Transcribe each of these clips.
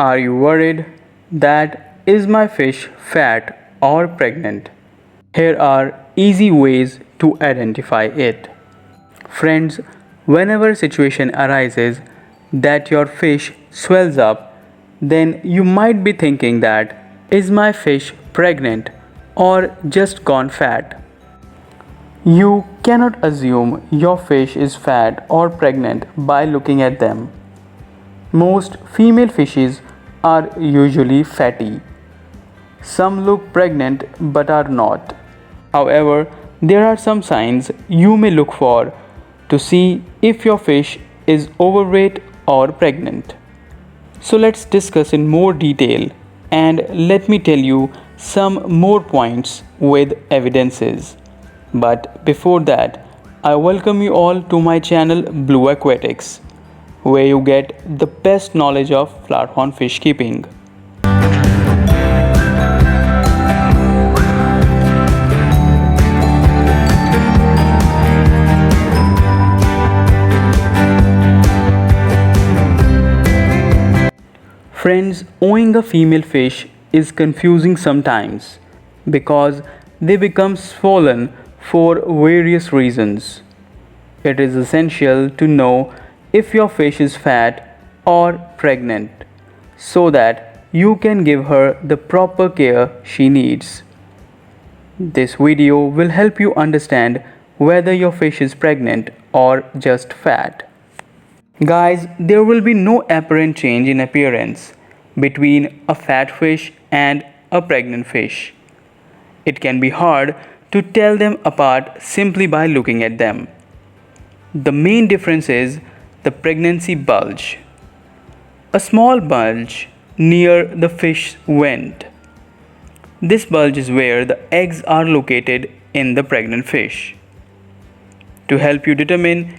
Are you worried that is my fish fat or pregnant? Here are easy ways to identify it. Friends, whenever a situation arises that your fish swells up, then you might be thinking that is my fish pregnant or just gone fat? You cannot assume your fish is fat or pregnant by looking at them. Most female fishes are usually fatty. Some look pregnant but are not. However, there are some signs you may look for to see if your fish is overweight or pregnant. So let's discuss in more detail and let me tell you some more points with evidences. But before that, I welcome you all to my channel Blue Aquatics, where you get the best knowledge of flowerhorn fish keeping. Friends, owning a female fish is confusing sometimes because they become swollen for various reasons. It is essential to know if your fish is fat or pregnant so that you can give her the proper care she needs. This video will help you understand whether your fish is pregnant or just fat. Guys, there will be no apparent change in appearance between a fat fish and a pregnant fish. It can be hard to tell them apart simply by looking at them. The main difference is the pregnancy bulge. A small bulge near the fish's vent. This bulge is where the eggs are located in the pregnant fish. To help you determine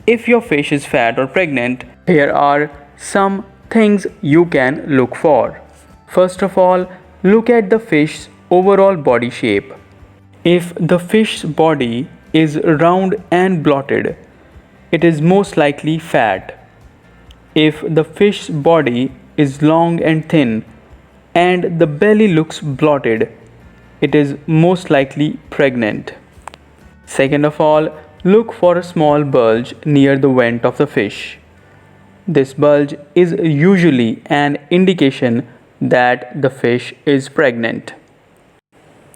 if your fish is fat or pregnant, here are some things you can look for. First of all, look at the fish's overall body shape. If the fish's body is round and bloated, it is most likely fat. If the fish's body is long and thin and the belly looks bloated, it is most likely pregnant. Second of all, look for a small bulge near the vent of the fish. This bulge is usually an indication that the fish is pregnant.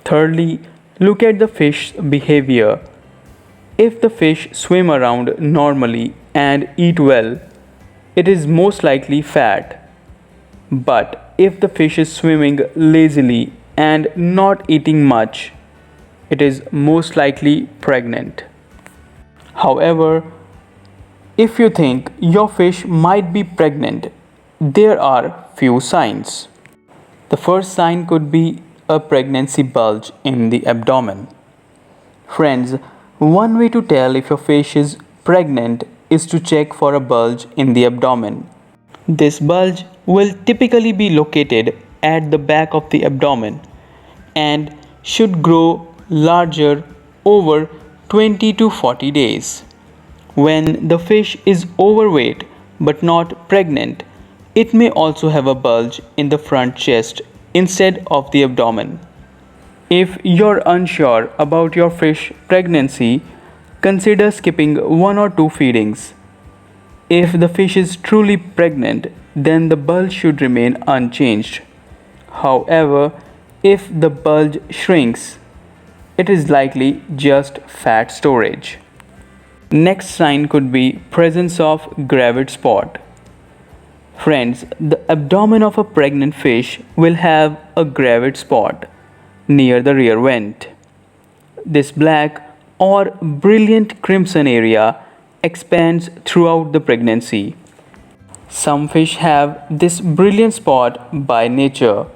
Thirdly, look at the fish's behavior. If the fish swim around normally and eat well, it is most likely fat. But if the fish is swimming lazily and not eating much, it is most likely pregnant. However, if you think your fish might be pregnant, there are few signs. The first sign could be a pregnancy bulge in the abdomen. Friends, one way to tell if your fish is pregnant is to check for a bulge in the abdomen. This bulge will typically be located at the back of the abdomen and should grow larger over 20 to 40 days. When the fish is overweight but not pregnant, it may also have a bulge in the front chest instead of the abdomen. If you're unsure about your fish pregnancy, consider skipping one or two feedings. If the fish is truly pregnant, then the bulge should remain unchanged. However, if the bulge shrinks, it is likely just fat storage. Next sign could be presence of gravid spot. Friends, the abdomen of a pregnant fish will have a gravid spot near the rear vent. This black or brilliant crimson area expands throughout the pregnancy. Some fish have this brilliant spot by nature,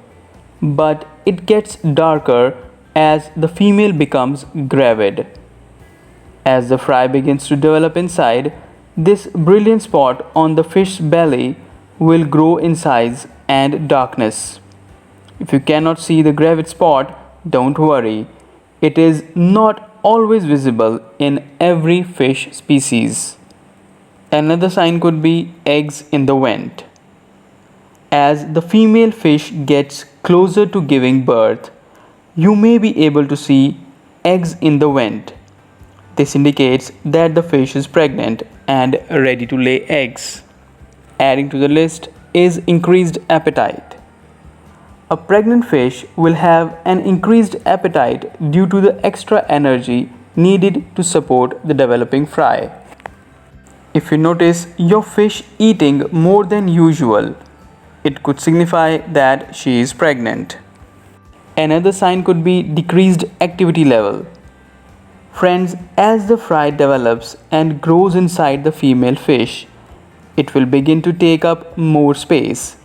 but it gets darker as the female becomes gravid. As the fry begins to develop inside, this brilliant spot on the fish's belly will grow in size and darkness. If you cannot see the gravid spot, don't worry. It is not always visible in every fish species. Another sign could be eggs in the vent. As the female fish gets closer to giving birth, you may be able to see eggs in the vent. This indicates that the fish is pregnant and ready to lay eggs. Adding to the list is increased appetite. A pregnant fish will have an increased appetite due to the extra energy needed to support the developing fry. If you notice your fish eating more than usual, it could signify that she is pregnant. Another sign could be decreased activity level. Friends, as the fry develops and grows inside the female fish, it will begin to take up more space.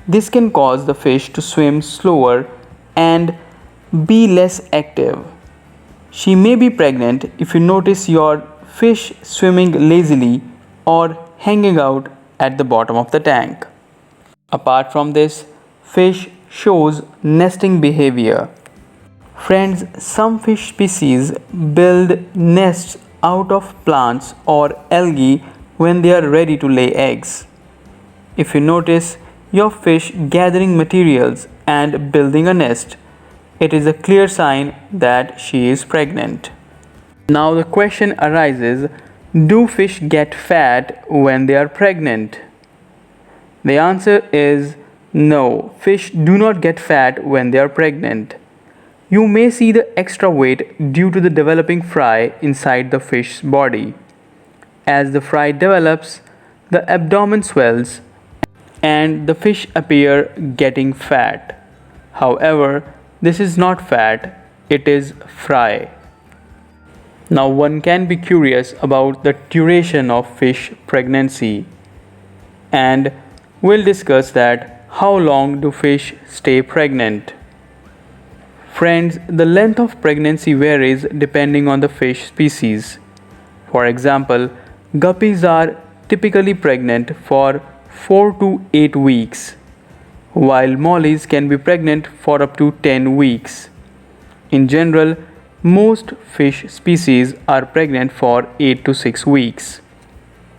This can cause the fish to swim slower and be less active. She may be pregnant if you notice your fish swimming lazily or hanging out at the bottom of the tank. Apart from this, fish shows nesting behavior. Friends, some fish species build nests out of plants or algae when they are ready to lay eggs. If you notice your fish gathering materials and building a nest, it is a clear sign that she is pregnant. Now the question arises, do fish get fat when they are pregnant? The answer is no, fish do not get fat when they are pregnant. You may see the extra weight due to the developing fry inside the fish's body. As the fry develops, the abdomen swells and the fish appear getting fat. However, this is not fat, it is fry. Now one can be curious about the duration of fish pregnancy, and we'll discuss that how long do fish stay pregnant. Friends, the length of pregnancy varies depending on the fish species. For example, guppies are typically pregnant for 4 to 8 weeks, while mollies can be pregnant for up to 10 weeks. In general, most fish species are pregnant for 8 to 6 weeks.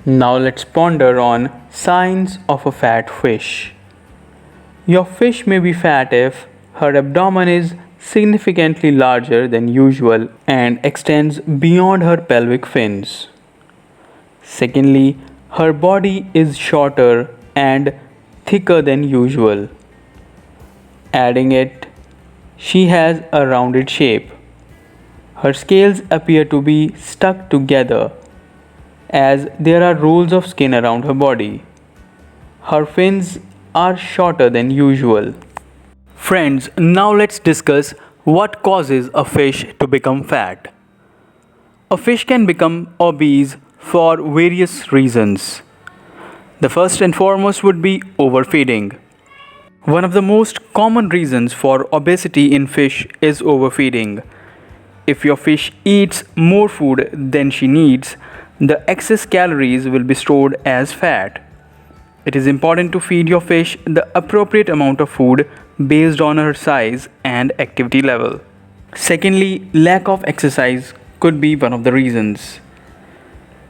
Now let's ponder on signs of a fat fish. Your fish may be fat if her abdomen is significantly larger than usual and extends beyond her pelvic fins. Secondly, her body is shorter and thicker than usual. Adding it, she has a rounded shape. Her scales appear to be stuck together as there are rolls of skin around her body. Her fins are shorter than usual. Friends, now let's discuss what causes a fish to become fat. A fish can become obese for various reasons. The first and foremost would be overfeeding. One of the most common reasons for obesity in fish is overfeeding. If your fish eats more food than she needs, the excess calories will be stored as fat. It is important to feed your fish the appropriate amount of food based on her size and activity level. Secondly, lack of exercise could be one of the reasons.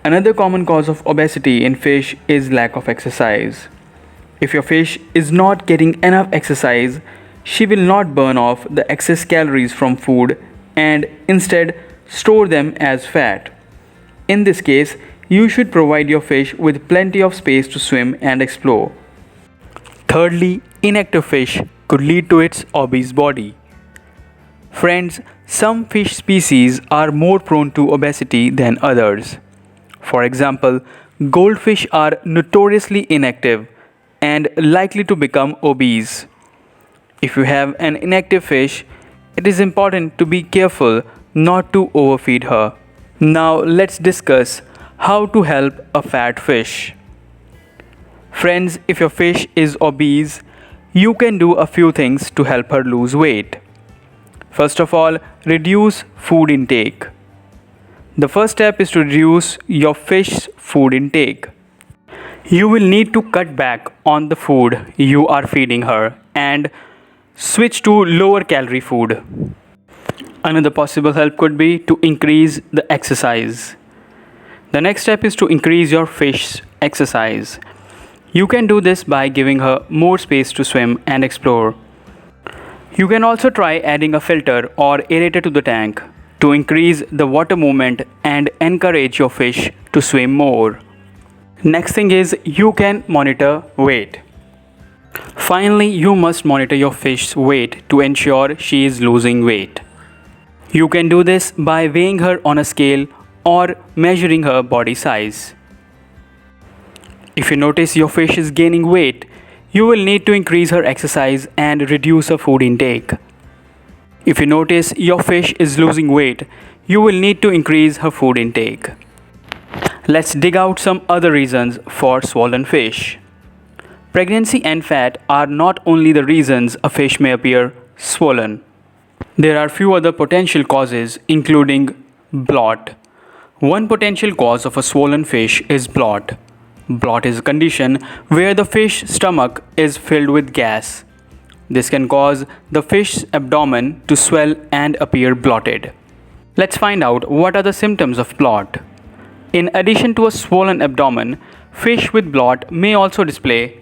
Another common cause of obesity in fish is lack of exercise. If your fish is not getting enough exercise, she will not burn off the excess calories from food and instead store them as fat. In this case, you should provide your fish with plenty of space to swim and explore. Thirdly, inactive fish could lead to its obese body. Friends, some fish species are more prone to obesity than others. For example, goldfish are notoriously inactive and likely to become obese. If you have an inactive fish, it is important to be careful not to overfeed her. Now let's discuss how to help a fat fish. Friends, if your fish is obese, you can do a few things to help her lose weight. First of all, reduce food intake. The first step is to reduce your fish's food intake. You will need to cut back on the food you are feeding her and switch to lower calorie food. Another possible help could be to increase the exercise. The next step is to increase your fish's exercise. You can do this by giving her more space to swim and explore. You can also try adding a filter or aerator to the tank to increase the water movement and encourage your fish to swim more. Next thing is you can monitor weight. Finally, you must monitor your fish's weight to ensure she is losing weight. You can do this by weighing her on a scale or measuring her body size. If you notice your fish is gaining weight, you will need to increase her exercise and reduce her food intake. If you notice your fish is losing weight, you will need to increase her food intake. Let's dig out some other reasons for swollen fish. Pregnancy and fat are not only the reasons a fish may appear swollen. There are few other potential causes, including bloat. One potential cause of a swollen fish is bloat. Bloat is a condition where the fish's stomach is filled with gas. This can cause the fish's abdomen to swell and appear bloated. Let's find out what are the symptoms of bloat. In addition to a swollen abdomen, fish with bloat may also display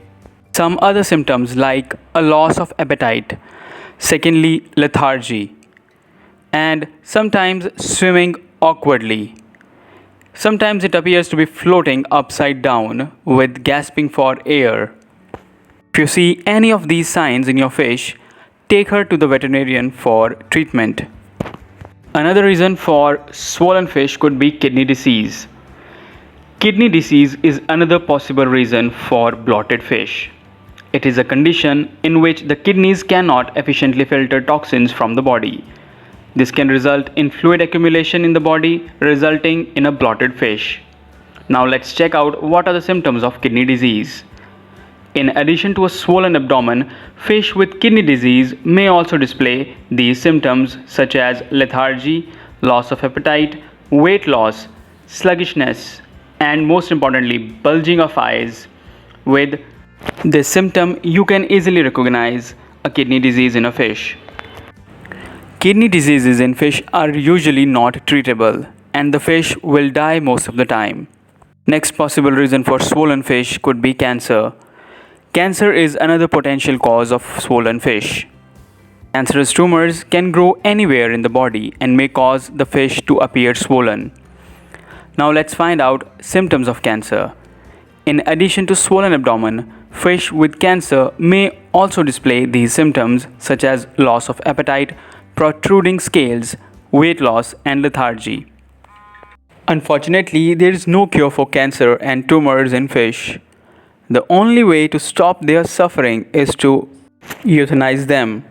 some other symptoms like a loss of appetite, secondly, lethargy, and sometimes swimming awkwardly. Sometimes it appears to be floating upside down with gasping for air. If you see any of these signs in your fish, take her to the veterinarian for treatment. Another reason for swollen fish could be kidney disease. Kidney disease is another possible reason for bloated fish. It is a condition in which the kidneys cannot efficiently filter toxins from the body. This can result in fluid accumulation in the body, resulting in a bloated fish. Now let's check out what are the symptoms of kidney disease. In addition to a swollen abdomen, fish with kidney disease may also display these symptoms such as lethargy, loss of appetite, weight loss, sluggishness, and most importantly, bulging of eyes. With this symptom, you can easily recognize a kidney disease in a fish. Kidney diseases in fish are usually not treatable, and the fish will die most of the time. Next possible reason for swollen fish could be cancer. Cancer is another potential cause of swollen fish. Cancerous tumors can grow anywhere in the body and may cause the fish to appear swollen. Now let's find out symptoms of cancer. In addition to swollen abdomen, fish with cancer may also display these symptoms such as loss of appetite, protruding scales, weight loss, and lethargy. Unfortunately, there is no cure for cancer and tumors in fish. The only way to stop their suffering is to euthanize them.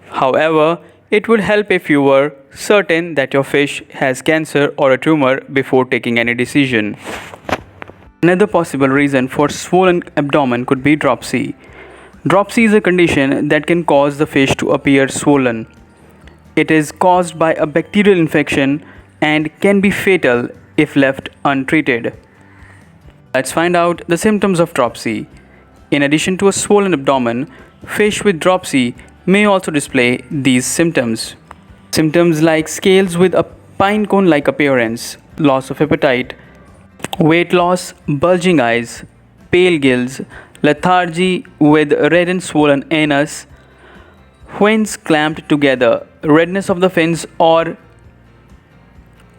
However, it would help if you were certain that your fish has cancer or a tumor before taking any decision. Another possible reason for swollen abdomen could be dropsy. Dropsy is a condition that can cause the fish to appear swollen. It is caused by a bacterial infection and can be fatal if left untreated. Let's find out the symptoms of dropsy. In addition to a swollen abdomen, fish with dropsy may also display these symptoms. Symptoms like scales with a pine cone like appearance, loss of appetite, weight loss, bulging eyes, pale gills, lethargy with red and swollen anus, fins clamped together, redness of the fins or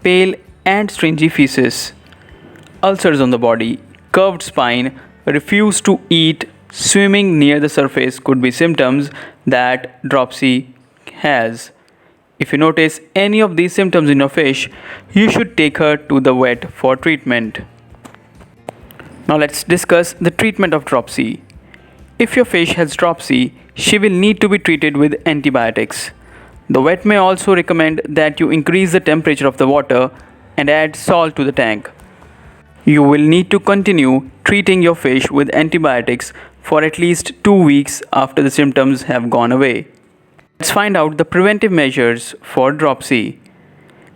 pale and stringy feces, ulcers on the body, curved spine, refuse to eat, swimming near the surface could be symptoms that dropsy has. If you notice any of these symptoms in your fish, you should take her to the vet for treatment. Now let's discuss the treatment of dropsy. If your fish has dropsy, she will need to be treated with antibiotics. The vet may also recommend that you increase the temperature of the water and add salt to the tank. You will need to continue treating your fish with antibiotics for at least 2 weeks after the symptoms have gone away. Let's find out the preventive measures for dropsy.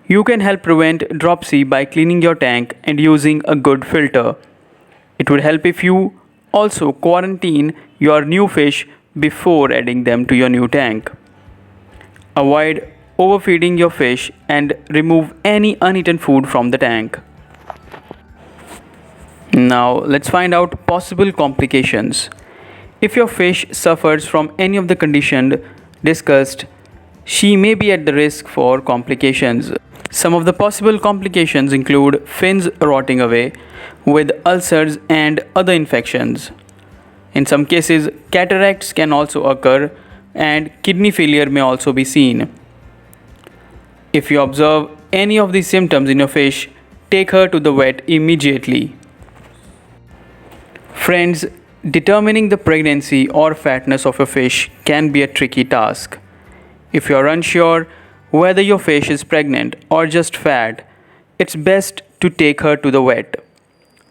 You can help prevent dropsy by cleaning your tank and using a good filter. It would help if you also quarantine your new fish before adding them to your new tank. Avoid overfeeding your fish and remove any uneaten food from the tank. Now, let's find out possible complications. If your fish suffers from any of the conditions discussed, she may be at the risk for complications. Some of the possible complications include fins rotting away with ulcers and other infections. In some cases, cataracts can also occur and kidney failure may also be seen. If you observe any of these symptoms in your fish, take her to the vet immediately. Friends, determining the pregnancy or fatness of your fish can be a tricky task. If you are unsure whether your fish is pregnant or just fat, it's best to take her to the vet.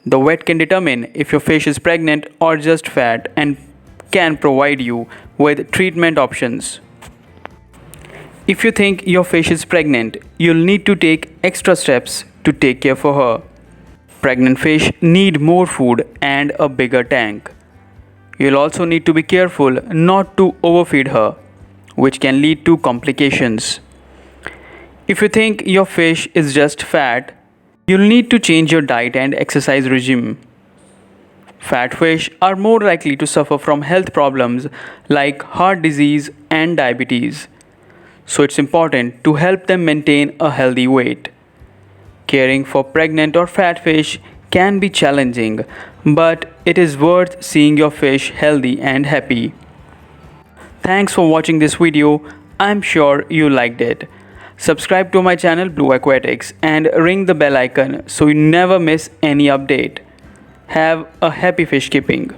The vet can determine if your fish is pregnant or just fat and can provide you with treatment options. If you think your fish is pregnant, you'll need to take extra steps to take care for her. Pregnant fish need more food and a bigger tank. You'll also need to be careful not to overfeed her, which can lead to complications. If you think your fish is just fat, you'll need to change your diet and exercise regime. Fat fish are more likely to suffer from health problems like heart disease and diabetes, so it's important to help them maintain a healthy weight. Caring for pregnant or fat fish can be challenging, but it is worth seeing your fish healthy and happy. Thanks for watching this video. I'm sure you liked it. Subscribe to my channel Blue Aquatics and ring the bell icon so you never miss any update. Have a happy fish keeping.